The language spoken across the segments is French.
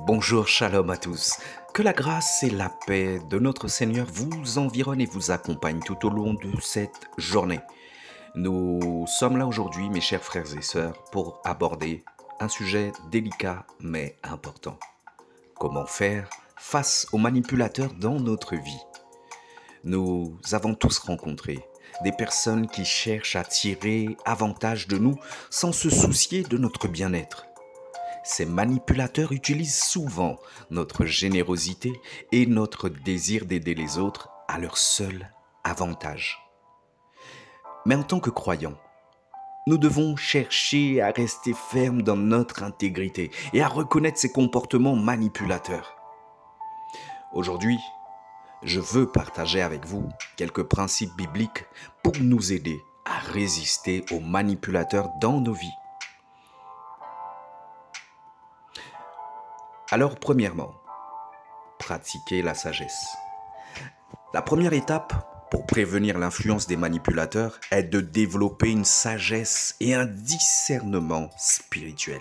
Bonjour, shalom à tous. Que la grâce et la paix de notre Seigneur vous environnent et vous accompagnent tout au long de cette journée. Nous sommes là aujourd'hui, mes chers frères et sœurs, pour aborder un sujet délicat mais important. Comment faire face aux manipulateurs dans notre vie? Nous avons tous rencontré des personnes qui cherchent à tirer avantage de nous sans se soucier de notre bien-être. Ces manipulateurs utilisent souvent notre générosité et notre désir d'aider les autres à leur seul avantage. Mais en tant que croyants, nous devons chercher à rester fermes dans notre intégrité et à reconnaître ces comportements manipulateurs. Aujourd'hui, je veux partager avec vous quelques principes bibliques pour nous aider à résister aux manipulateurs dans nos vies. Alors, premièrement, pratiquer la sagesse. La première étape pour prévenir l'influence des manipulateurs est de développer une sagesse et un discernement spirituel.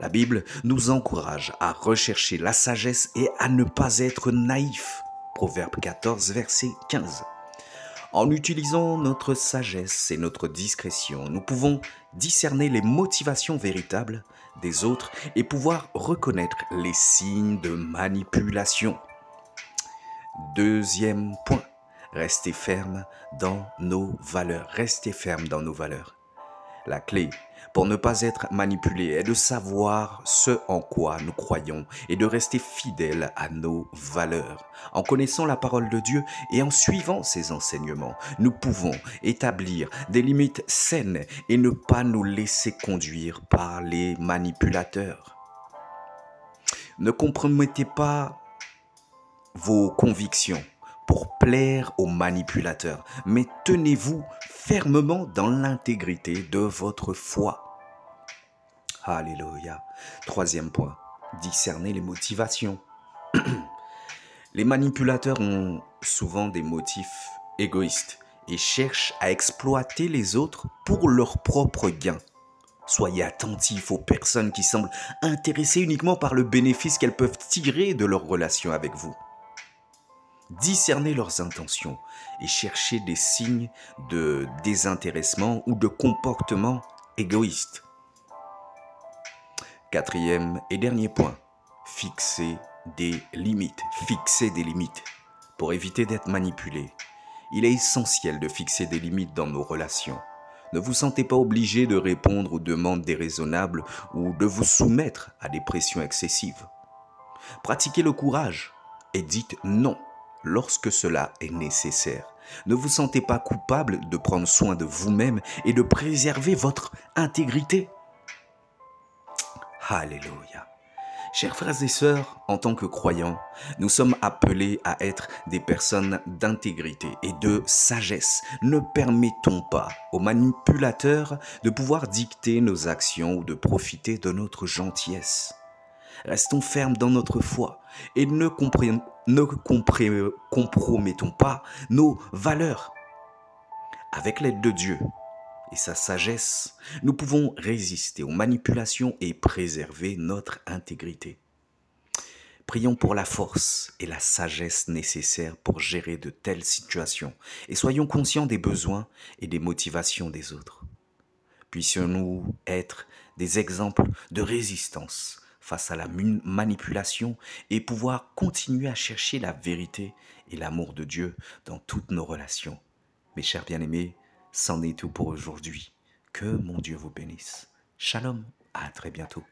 La Bible nous encourage à rechercher la sagesse et à ne pas être naïf. Proverbe 14, verset 15. En utilisant notre sagesse et notre discrétion, nous pouvons discerner les motivations véritables des autres et pouvoir reconnaître les signes de manipulation. Deuxième point, rester ferme dans nos valeurs. Rester ferme dans nos valeurs. La clé pour ne pas être manipulé est de savoir ce en quoi nous croyons et de rester fidèle à nos valeurs. En connaissant la parole de Dieu et en suivant ses enseignements, nous pouvons établir des limites saines et ne pas nous laisser conduire par les manipulateurs. Ne compromettez pas vos convictions pour plaire aux manipulateurs, mais tenez-vous fermement dans l'intégrité de votre foi. Alléluia. Troisième point, discerner les motivations. Les manipulateurs ont souvent des motifs égoïstes et cherchent à exploiter les autres pour leur propre gain. Soyez attentifs aux personnes qui semblent intéressées uniquement par le bénéfice qu'elles peuvent tirer de leur relation avec vous. Discernez leurs intentions et cherchez des signes de désintéressement ou de comportement égoïste. Quatrième et dernier point, fixer des limites. Fixer des limites. Pour éviter d'être manipulé, il est essentiel de fixer des limites dans nos relations. Ne vous sentez pas obligé de répondre aux demandes déraisonnables ou de vous soumettre à des pressions excessives. Pratiquez le courage et dites non lorsque cela est nécessaire. Ne vous sentez pas coupable de prendre soin de vous-même et de préserver votre intégrité. Alléluia. Chers frères et sœurs, en tant que croyants, nous sommes appelés à être des personnes d'intégrité et de sagesse. Ne permettons pas aux manipulateurs de pouvoir dicter nos actions ou de profiter de notre gentillesse. Restons fermes dans notre foi et ne compromettons pas nos valeurs. Avec l'aide de Dieu et sa sagesse, nous pouvons résister aux manipulations et préserver notre intégrité. Prions pour la force et la sagesse nécessaires pour gérer de telles situations et soyons conscients des besoins et des motivations des autres. Puissions-nous être des exemples de résistance face à la manipulation et pouvoir continuer à chercher la vérité et l'amour de Dieu dans toutes nos relations. Mes chers bien-aimés, c'en est tout pour aujourd'hui. Que mon Dieu vous bénisse. Shalom, à très bientôt.